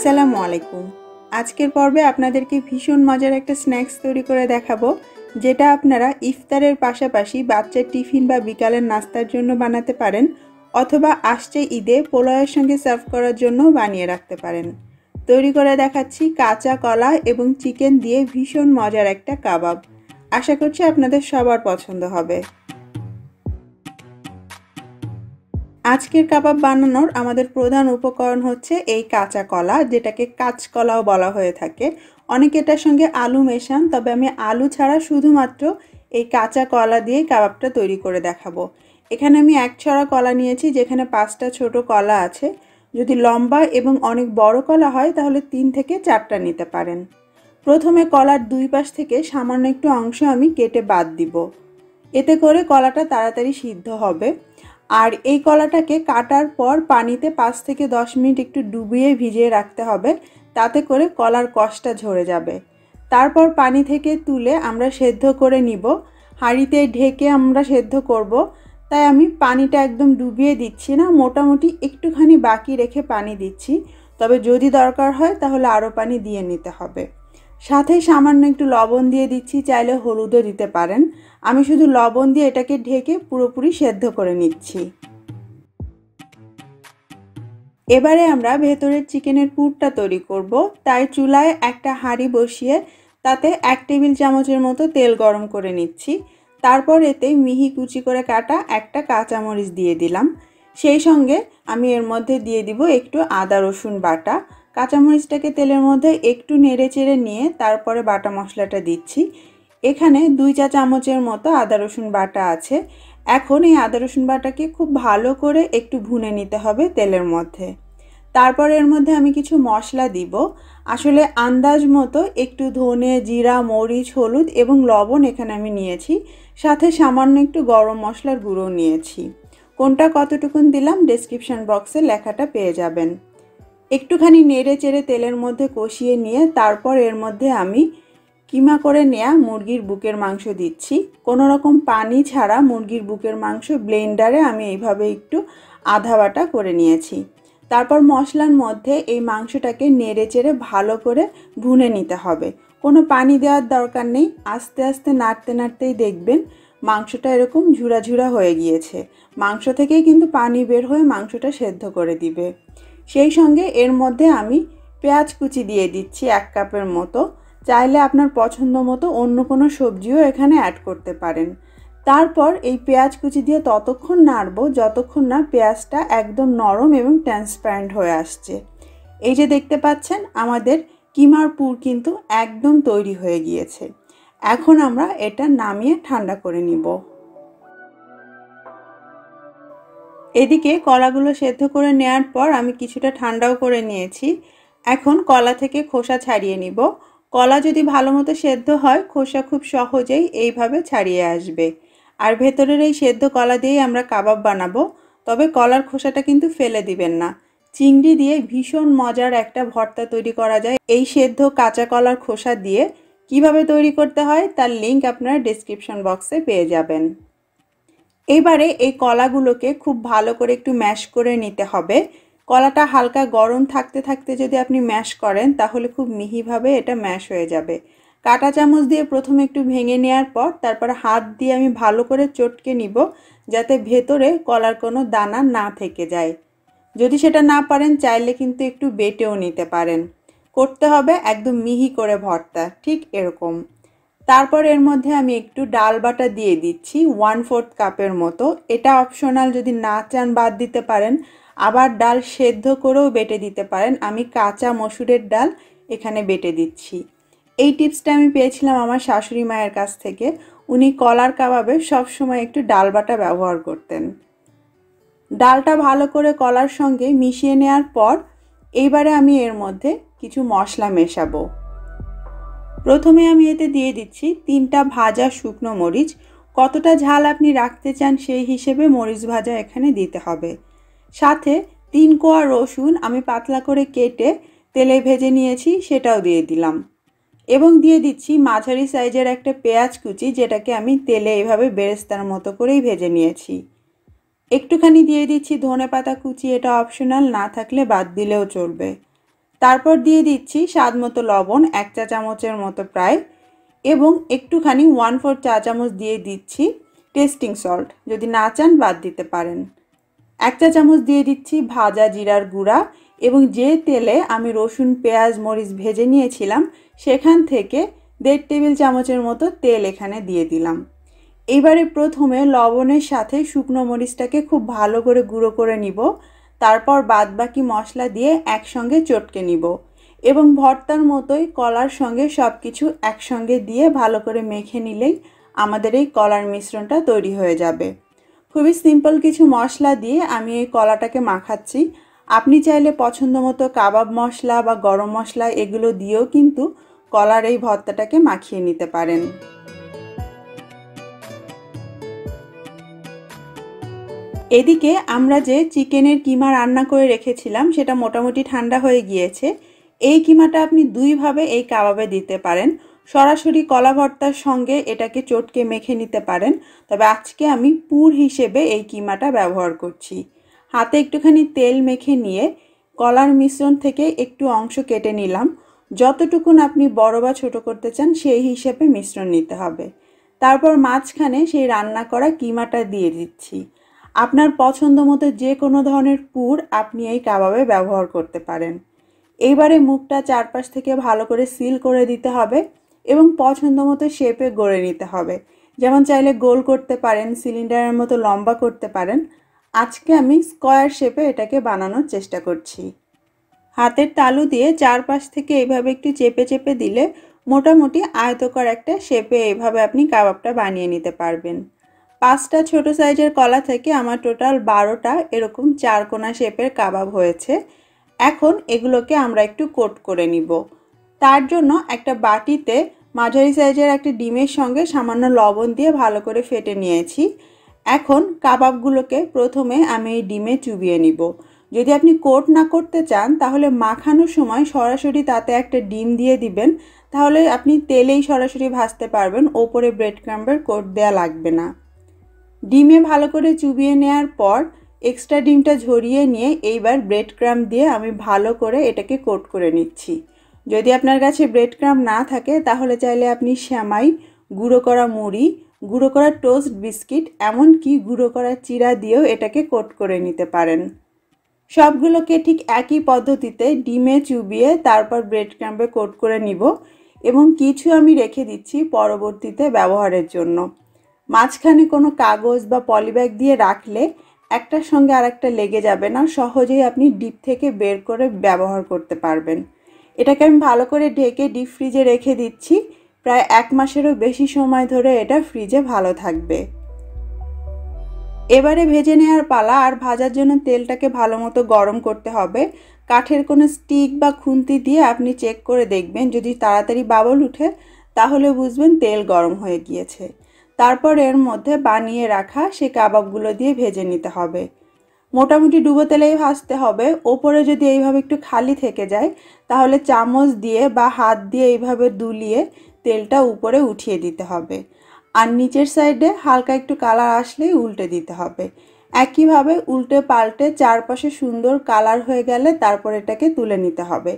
আসসালামু আলাইকুম। আজকের পর্বে আপনাদেরকে ভীষণ মজার একটা স্ন্যাক্স তৈরি করে দেখাবো, যেটা আপনারা ইফতারের পাশাপাশি বাচ্চার টিফিন বা বিকালের নাস্তার জন্য বানাতে পারেন, অথবা আসছে ঈদে পোলাওয়ের সঙ্গে সার্ভ করার জন্য বানিয়ে রাখতে পারেন। তৈরি করে দেখাচ্ছি কাঁচা কলা এবং চিকেন দিয়ে ভীষণ মজার একটা কাবাব। আশা করছি আপনাদের সবার পছন্দ হবে। আজকের কাবাব বানানোর আমাদের প্রধান উপকরণ হচ্ছে এই কাঁচা কলা, যেটাকে কাঁচকলাও বলা হয়ে থাকে। অনেকে এটার সঙ্গে আলু মেশান, তবে আমি আলু ছাড়া শুধুমাত্র এই কাঁচা কলা দিয়ে কাবাবটা তৈরি করে দেখাবো। এখানে আমি এক ছড়া কলা নিয়েছি, যেখানে 5টা ছোট কলা আছে। যদি লম্বা এবং অনেক বড় কলা হয় তাহলে 3 থেকে 4টা নিতে পারেন। প্রথমে কলার দুই পাশ থেকে সামান্য একটু অংশ আমি কেটে বাদ দিব, এতে করে কলাটা তাড়াতাড়ি সিদ্ধ হবে। আর এই কলাটাকে কাটার পর পানিতে 5 থেকে 10 মিনিট একটু ডুবিয়ে ভিজিয়ে রাখতে হবে, তাতে করে কলার কষটা ঝরে যাবে। তারপর পানি থেকে তুলে আমরা সেদ্ধ করে নিব। হাঁড়িতে ঢেকে আমরা সেদ্ধ করব, তাই আমি পানিটা একদম ডুবিয়ে দিচ্ছি না, মোটামুটি একটুখানি বাকি রেখে পানি দিচ্ছি। তবে যদি দরকার হয় তাহলে আরও পানি দিয়ে নিতে হবে। সাথে সামান্য একটু লবণ দিয়ে দিচ্ছি, চাইলে হলুদও দিতে পারেন। আমি শুধু লবণ দিয়ে এটাকে ঢেকে পুরোপুরি সেদ্ধ করে নিচ্ছি। এবারে আমরা ভেতরের চিকেনের পুরটা তৈরি করব, তাই চুলায় একটা হাঁড়ি বসিয়ে তাতে 1 টেবিল চামচের মতো তেল গরম করে নিচ্ছি। তারপর এতে মিহি কুচি করে কাটা একটা কাঁচামরিচ দিয়ে দিলাম। সেই সঙ্গে আমি এর মধ্যে দিয়ে দিব একটু আদা রসুন বাটা। কাঁচামরিচটাকে তেলের মধ্যে একটু নেড়ে চেড়ে নিয়ে তারপরে বাটা মশলাটা দিচ্ছি। এখানে 2 চা চামচের মতো আদা রসুন বাটা আছে। এখন এই আদা রসুন বাটাকে খুব ভালো করে একটু ভুনে নিতে হবে তেলের মধ্যে। তারপর এর মধ্যে আমি কিছু মশলা দিব। আসলে আন্দাজ মতো একটু ধনে, জিরা, মরিচ, হলুদ এবং লবণ এখানে আমি নিয়েছি। সাথে সামান্য একটু গরম মশলার গুঁড়ো নিয়েছি। কোনটা কতটুকুন দিলাম ডেসক্রিপশন বক্সে লেখাটা পেয়ে যাবেন। একটুখানি নেড়ে চেড়ে তেলের মধ্যে কষিয়ে নিয়ে তারপর এর মধ্যে আমি কিমা করে নেওয়া মুরগির বুকের মাংস দিচ্ছি। কোনো রকম পানি ছাড়া মুরগির বুকের মাংস ব্লেন্ডারে আমি এইভাবে একটু আধা বাটা করে নিয়েছি। তারপর মশলার মধ্যে এই মাংসটাকে নেড়ে চেড়ে ভালো করে ভুনে নিতে হবে। কোনো পানি দেওয়ার দরকার নেই। আস্তে আস্তে নাড়তে নাড়তেই দেখবেন মাংসটা এরকম ঝুরা ঝুরা হয়ে গিয়েছে। মাংস থেকেই কিন্তু পানি বের হয়ে মাংসটা সেদ্ধ করে দিবে। সেই সঙ্গে এর মধ্যে আমি পেঁয়াজ কুচি দিয়ে দিচ্ছি 1 কাপের মতো। চাইলে আপনার পছন্দ মতো অন্য কোনো সবজিও এখানে অ্যাড করতে পারেন। তারপর এই পেঁয়াজ কুচি দিয়ে ততক্ষণ নাড়বো যতক্ষণ না পেঁয়াজটা একদম নরম এবং ট্রান্সপারেন্ট হয়ে আসছে। এই যে দেখতে পাচ্ছেন আমাদের কিমার পুর কিন্তু একদম তৈরি হয়ে গিয়েছে। এখন আমরা এটা নামিয়ে ঠান্ডা করে নিব। এদিকে কলাগুলো সেদ্ধ করে নেওয়ার পর আমি কিছুটা ঠান্ডাও করে নিয়েছি। এখন কলা থেকে খোসা ছাড়িয়ে নিব। কলা যদি ভালো মতো সেদ্ধ হয় খোসা খুব সহজেই এইভাবে ছাড়িয়ে আসবে। আর ভেতরের এই সেদ্ধ কলা দিয়েই আমরা কাবাব বানাবো। তবে কলার খোসাটা কিন্তু ফেলে দিবেন না। চিংড়ি দিয়ে ভীষণ মজার একটা ভর্তা তৈরি করা যায় এই সেদ্ধ কাঁচা কলার খোসা দিয়ে। কিভাবে তৈরি করতে হয় তার লিংক আপনারা ডেসক্রিপশন বক্সে পেয়ে যাবেন। এবারে এই কলাগুলোকে খুব ভালো করে একটু ম্যাশ করে নিতে হবে। কলাটা হালকা গরম থাকতে থাকতে যদি আপনি ম্যাশ করেন তাহলে খুব মিহিভাবে এটা ম্যাশ হয়ে যাবে। কাঁটা চামচ দিয়ে প্রথমে একটু ভেঙে নেওয়ার পর তারপর হাত দিয়ে আমি ভালো করে চটকে নিব, যাতে ভেতরে কলার কোনো দানা না থেকে যায়। যদি সেটা না পারেন চাইলে কিন্তু একটু বেটেও নিতে পারেন। করতে হবে একদম মিহি করে ভর্তা, ঠিক এরকম। তারপর এর মধ্যে আমি একটু ডাল বাটা দিয়ে দিচ্ছি 1/4 কাপের মতো। এটা অপশনাল, যদি না চান বাদ দিতে পারেন। আবার ডাল সেদ্ধ করেও বেটে দিতে পারেন। আমি কাঁচা মসুরের ডাল এখানে বেটে দিচ্ছি। এই টিপসটা আমি পেয়েছিলাম আমার শাশুড়ি মায়ের কাছ থেকে। উনি কলার কাবাবে সবসময় একটু ডাল বাটা ব্যবহার করতেন। ডালটা ভালো করে কলার সঙ্গে মিশিয়ে নেওয়ার পর এইবারে আমি এর মধ্যে কিছু মশলা মেশাবো। প্রথমে আমি এতে দিয়ে দিচ্ছি 3টা ভাজা শুকনো মরিচ। কতটা ঝাল আপনি রাখতে চান সেই হিসেবে মরিচ ভাজা এখানে দিতে হবে। সাথে 3 কোয়া রসুন আমি পাতলা করে কেটে তেলে ভেজে নিয়েছি, সেটাও দিয়ে দিলাম। এবং দিয়ে দিচ্ছি মাঝারি সাইজের একটা পেঁয়াজ কুচি, যেটাকে আমি তেলে এইভাবে বেরেস্তার মতো করেই ভেজে নিয়েছি। একটুখানি দিয়ে দিচ্ছি ধনেপাতা কুচি, এটা অপশনাল, না থাকলে বাদ দিলেও চলবে। তারপর দিয়ে দিচ্ছি স্বাদমতো লবণ 1 চা চামচের মতো প্রায়, এবং একটুখানি 1/4 চা চামচ দিয়ে দিচ্ছি টেস্টিং সল্ট, যদি না চান বাদ দিতে পারেন। 1 চা চামচ দিয়ে দিচ্ছি ভাজা জিরার গুঁড়া, এবং যে তেলে আমি রসুন পেঁয়াজ মরিচ ভেজে নিয়েছিলাম সেখান থেকে 1.5 টেবিল চামচের মতো তেল এখানে দিয়ে দিলাম। এইবারে প্রথমে লবণের সাথে শুকনো মরিচটাকে খুব ভালো করে গুঁড়ো করে নিব, তারপর বাদবাকি মশলা দিয়ে একসঙ্গে চটকে নিব, এবং ভর্তার মতোই কলার সঙ্গে সব কিছু একসঙ্গে দিয়ে ভালো করে মেখে নিলেই আমাদের এই কলার মিশ্রণটা তৈরি হয়ে যাবে। খুবই সিম্পল কিছু মশলা দিয়ে আমি এই কলাটাকে মাখাচ্ছি। আপনি চাইলে পছন্দ মতো কাবাব মশলা বা গরম মশলা এগুলো দিয়েও কিন্তু কলার এই ভর্তাটাকে মাখিয়ে নিতে পারেন। এদিকে আমরা যে চিকেনের কিমা রান্না করে রেখেছিলাম সেটা মোটামুটি ঠান্ডা হয়ে গিয়েছে। এই কিমাটা আপনি দুইভাবে এই কাবাবে দিতে পারেন। সরাসরি কলা ভর্তার সঙ্গে এটাকে চটকে মেখে নিতে পারেন, তবে আজকে আমি পুর হিসেবে এই কিমাটা ব্যবহার করছি। হাতে একটুখানি তেল মেখে নিয়ে কলার মিশ্রণ থেকে একটু অংশ কেটে নিলাম। যতটুকুন আপনি বড় বা ছোট করতে চান সেই হিসেবে মিশ্রণ নিতে হবে। তারপর মাঝখানে সেই রান্না করা কিমাটা দিয়ে দিচ্ছি। আপনার পছন্দ মতো যে কোনো ধরনের পুর আপনি এই কাবাবে ব্যবহার করতে পারেন। এইবারে মুখটা চারপাশ থেকে ভালো করে সিল করে দিতে হবে এবং পছন্দ মতো শেপে গড়ে নিতে হবে। যেমন চাইলে গোল করতে পারেন, সিলিন্ডারের মতো লম্বা করতে পারেন। আজকে আমি স্কোয়ার শেপে এটাকে বানানোর চেষ্টা করছি। হাতের তালু দিয়ে চারপাশ থেকে এইভাবে একটু চেপে চেপে দিলে মোটামুটি আয়তকার একটা শেপে এইভাবে আপনি কাবাবটা বানিয়ে নিতে পারবেন। 5টা ছোট সাইজের কলা থেকে আমার টোটাল 12টা এরকম চারকোনা শেপের কাবাব হয়েছে। এখন এগুলোকে আমরা একটু কোট করে নিব। তার জন্য একটা বাটিতে মাঝারি সাইজের একটা ডিমের সঙ্গে সামান্য লবণ দিয়ে ভালো করে ফেটে নিয়েছি। এখন কাবাবগুলোকে প্রথমে আমি এই ডিমে চুবিয়ে নিব। যদি আপনি কোট না করতে চান তাহলে মাখানোর সময় সরাসরি তাতে একটা ডিম দিয়ে দিবেন, তাহলে আপনি তেলেই সরাসরি ভাজতে পারবেন, ওপরে ব্রেড ক্রাম্বের কোট দেওয়া লাগবে না। ডিমে ভালো করে চুবিয়ে নেওয়ার পর এক্সট্রা ডিমটা ঝরিয়ে নিয়ে এইবার ব্রেড ক্রাম্ব দিয়ে আমি ভালো করে এটাকে কোট করে নিচ্ছি। যদি আপনার কাছে ব্রেড ক্রাম্ব না থাকে তাহলে চাইলে আপনি সেমাই, গুঁড়ো করা মুড়ি, গুঁড়ো করা টোস্ট বিস্কিট, এমনকি গুঁড়ো করা চিড়া দিয়েও এটাকে কোট করে নিতে পারেন। সবগুলোকে ঠিক একই পদ্ধতিতে ডিমে চুবিয়ে তারপর ব্রেড ক্রাম্বে কোট করে নিব, এবং কিছু আমি রেখে দিচ্ছি পরবর্তীতে ব্যবহারের জন্য। মাঝখানে কোনো কাগজ বা পলিব্যাগ দিয়ে রাখলে একটার সঙ্গে আরেকটা লেগে যাবে না, সহজেই আপনি ডিপ থেকে বের করে ব্যবহার করতে পারবেন। এটাকে আমি ভালো করে ঢেকে ডিপ ফ্রিজে রেখে দিচ্ছি। প্রায় 1 মাসেরও বেশি সময় ধরে এটা ফ্রিজে ভালো থাকবে। এবারে ভেজে নেওয়ার পালা। আর ভাজার জন্য তেলটাকে ভালো মতো গরম করতে হবে। কাঠের কোনো স্টিক বা খুন্তি দিয়ে আপনি চেক করে দেখবেন, যদি তাড়াতাড়ি বাবল উঠে তাহলে বুঝবেন তেল গরম হয়ে গিয়েছে। তারপর এর মধ্যে বানিয়ে রাখা সেই কাবাবগুলো দিয়ে ভেজে নিতে হবে। মোটামুটি ডুবো তেলেই ভাজতে হবে। ওপরে যদি এইভাবে একটু খালি থেকে যায় তাহলে চামচ দিয়ে বা হাত দিয়ে এইভাবে দুলিয়ে তেলটা উপরে উঠিয়ে দিতে হবে, আর নিচের সাইডে হালকা একটু কালার আসলেই উল্টে দিতে হবে। একইভাবে উল্টে পাল্টে চারপাশে সুন্দর কালার হয়ে গেলে তারপর এটাকে তুলে নিতে হবে।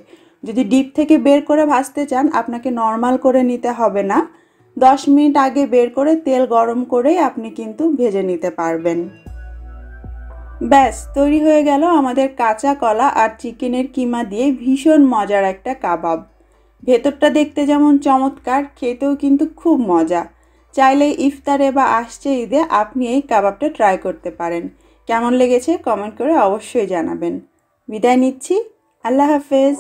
যদি ডিপ থেকে বের করে ভাজতে চান আপনাকে নর্মাল করে নিতে হবে না, 10 মিনিট আগে বের করে তেল গরম করেই আপনি কিন্তু ভেজে নিতে পারবেন। ব্যাস তৈরি হয়ে গেল আমাদের কাঁচা কলা আর চিকেনের কিমা দিয়ে ভীষণ মজার একটা কাবাব। ভেতরটা দেখতে যেমন চমৎকার, খেতেও কিন্তু খুব মজা। চাইলে ইফতারে বা আসছে ঈদে আপনি এই কাবাবটা ট্রাই করতে পারেন। কেমন লেগেছে কমেন্ট করে অবশ্যই জানাবেন। বিদায় নিচ্ছি, আল্লাহ হাফেজ।